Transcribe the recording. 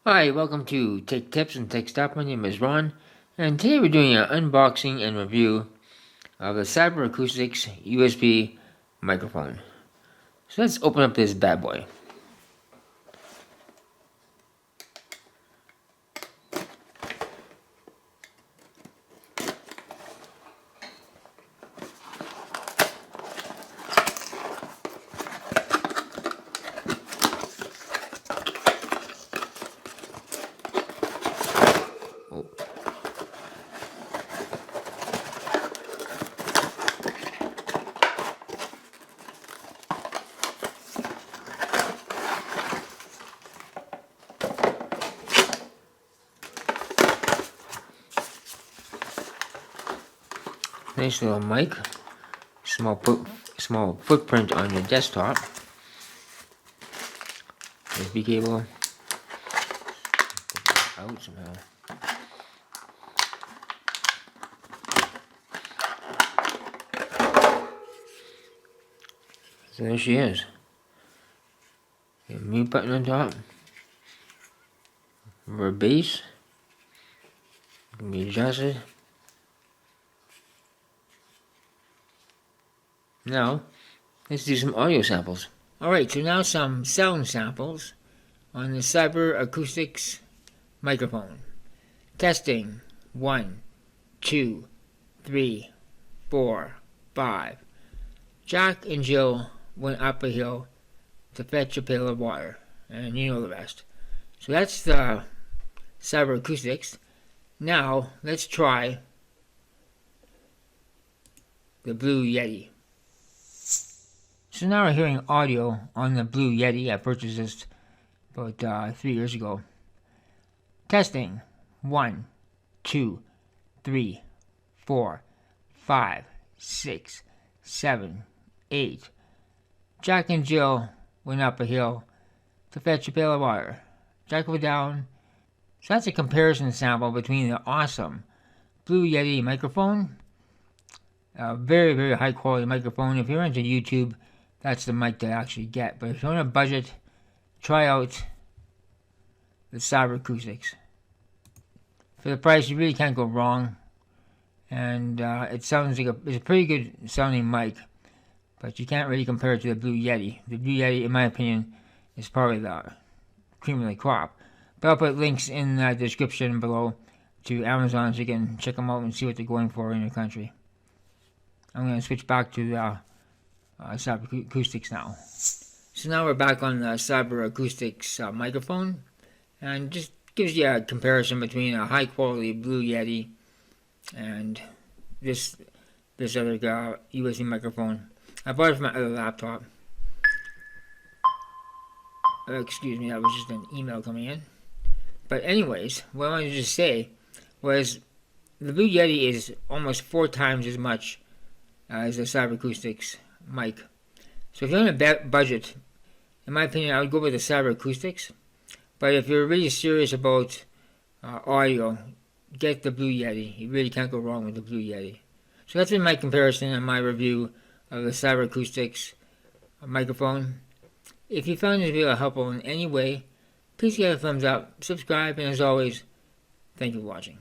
Hi, welcome to Tech Tips and Tech Stuff. My name is Ron, and today we're doing an unboxing and review of the Cyber Acoustics USB microphone. So let's open up this bad boy. Oh. Nice little mic, small footprint on your desktop. USB cable out somehow. So there she is. The mute button on top. For bass, can be adjusted. Now, let's do some audio samples. Alright, so now some sound samples on the Cyber Acoustics microphone. Testing. 1, 2, 3, 4, 5. Jack and Jill went up a hill to fetch a pail of water. And you know the rest. So that's the Cyber Acoustics. Now, let's try the Blue Yeti. So now we're hearing audio on the Blue Yeti. I purchased this about 3 years ago. Testing. 1, 2, 3, 4, 5, 6, 7, 8. Jack and Jill went up a hill to fetch a pail of water. Jack went down. So that's a comparison sample between the awesome Blue Yeti microphone, a very, very high quality microphone. If you're into YouTube, that's the mic to actually get. But if you're on a budget, try out the Cyber Acoustics. For the price, you really can't go wrong. And it sounds like it's a pretty good sounding mic, but you can't really compare it to the Blue Yeti. The Blue Yeti, in my opinion, is probably the cream of the crop. But I'll put links in the description below to Amazon so you can check them out and see what they're going for in your country. I'm going to switch back to the Cyber Acoustics now. So now we're back on the Cyber Acoustics microphone, and just gives you a comparison between a high quality Blue Yeti and this other USB microphone. I bought it from my other laptop. Excuse me, that was just an email coming in. But anyways, what I wanted to just say was the Blue Yeti is almost 4 times as much as the Cyber Acoustics mic. So if you're on a budget, in my opinion, I would go with the Cyber Acoustics. But if you're really serious about audio, get the Blue Yeti. You really can't go wrong with the Blue Yeti. So that's been my comparison and my review of the Cyber Acoustics microphone. If you found this video helpful in any way, please give it a thumbs up, subscribe, and as always, thank you for watching.